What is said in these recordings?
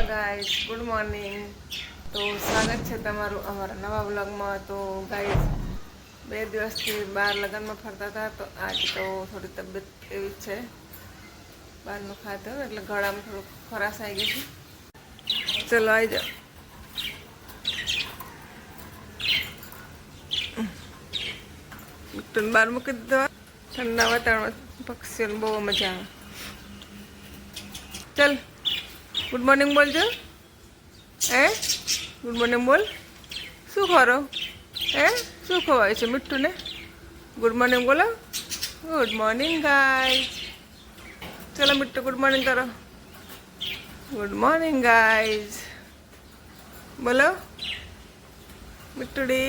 Guys, good morning. તો સ્વાગત છે તમારું અમારા નવા વ્લોગમાં। તો ગાઈસ 2 દિવસથી બહાર લગ્નમાં ફરતા હતા, તો આજ તો થોડી તબિયત એવી છે, બહારનું ખાધું એટલે ગળામાં થોડું ખરાશ આવી ગઈ છે। ચલો આવી જાઓ। મિટ્ટુને બહાર મૂકી દીધો, ઠંડા વાતાવરણમાં પક્ષીઓને બહુ મજા આવે। चल गुड मॉर्निंग बोल जो ए गुड मॉर्निंग बोल शू खरो ए शू खवाय छे मिट्टू ने गुड मॉर्निंग बोलो गुड मॉर्निंग गाइस। चलो मिट्टू गुड मॉर्निंग करो गुड मॉर्निंग गाइस बोलो मिट्टूडी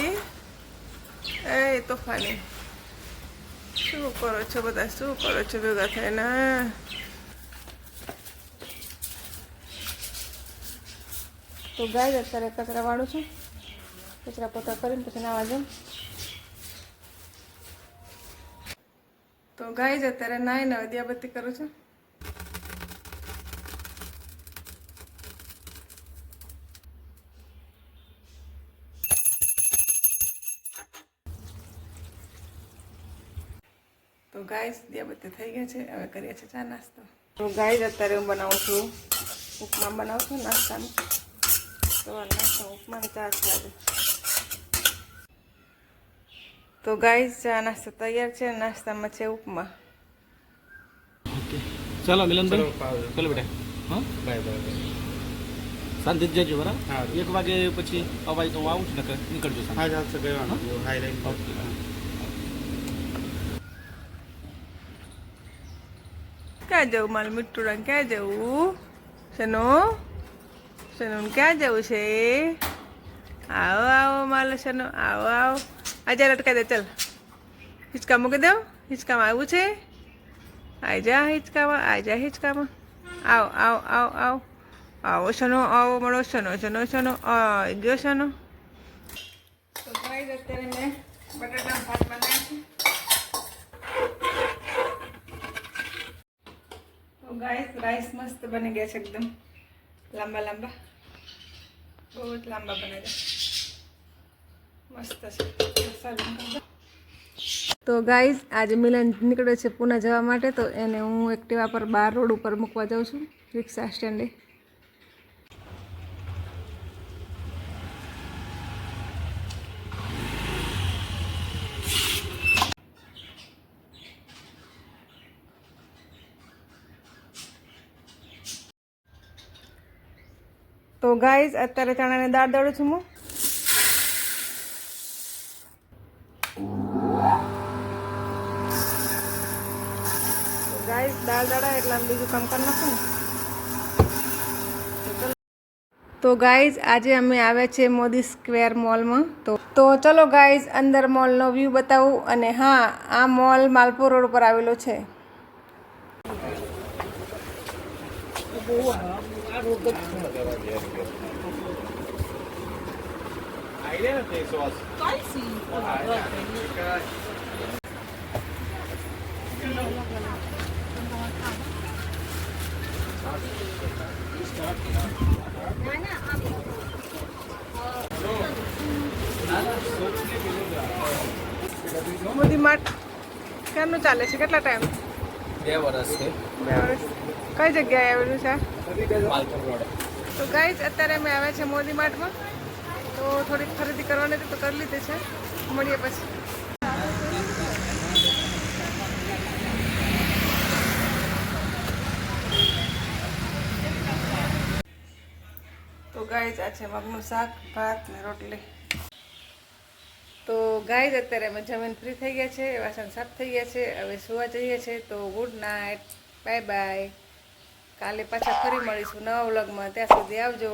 ए तोफानी शू करो छो बता शू करो छो भेगा थईने। तो गाय अत्यारे कचरा वाळू छे, कचरा पोता करीने पछी नावा जाऊं। तो गाय अत्यारे नाहीने दियाबत्ती करूं छुं। तो गाय दियाबत्ती थई गई छे, हवे करीए छे चा नास्तो। तो गाय अत्यारे हूँ बनावुं छुं उपमा बनावुं छुं नाસ્તાનું। उपमा चा आज तो गाइस चा नास्ता तैयार है, नास्ता में है उपमा। ओके चलो मिलन भाई चलो बेटा हाँ बाय बाय शांति जजो बराबर हाँ 1 वागे પછી અવાજ તો આવું જ ન નીકળજો હા હા તો ગયો હાઈ લાઈન ઓકે क्या जाऊँ माल मिट्टूड़ा क्या जाऊँ सनो सनो क्या जाऊँ छे। आओ आओ माल सनो आओ आओ आजा लटका दे चल हिचका मूकी दो हिचका में आવું છે आजा हिचका में आजा हिचका में आओ आओ आओ आओ आओ सनो आओ मळो सनो सनो सनो आ गयो सनो। तो गाइस અત્યારે મેં બટાટા ભાત બનાવ્યા છે। तो गाइस राइस मस्त बनी गया है एकदम लंबा लंबा बहुत लंबा बनेगा मस्त है। तो गाइस आज मिलन निकळे छे पुणे जवा माटे, तो एने हूँ एक्टिवा पर बार रोड पर मूकवा जाऊँ छूँ रिक्शा स्टेन्डे। तो गाइस अत्यारे चना ने दाळ दळું છું હું। तो गाइस दाळ दळा એટલે આમ બીજું કામ કરી નાખું ને। तो गाइस આજે અમે આવ્યા છે મોદી સ્ક્વેર મોલમાં। તો ચલો ગાइस અંદર મોલનો વ્યૂ બતાવું। અને હા આ મોલ માલપુર રોડ પર આવેલો છે। મોદી માર્ટ કેમનું ચાલે છે કેટલા ટાઈમ 2 વર્ષ છે 2 વર્ષ કઈ જગ્યાએ આવેલું છે માલપુર રોડ। તો ગાઈસ અત્યારે અમે આવ્યા છે મોદી માર્ટમાં। તો થોડીક ખરીદી કરવાની હતી તો કરી લીધી છે, મળીએ પછી। तो गाइस आ छे मगનું શાક ભાત ને રોટલી। तो गाइस અત્યારે અમે જમીન ફ્રી થઈ ગયા છે, વાસણ સાફ થઈ ગયા છે, હવે સુવા જઈએ છે। તો ગુડ નાઇટ બાય બાય, કાલે પાછા ફરી મળીશું નવા વ્લોગમાં, ત્યાં સુધી આવજો।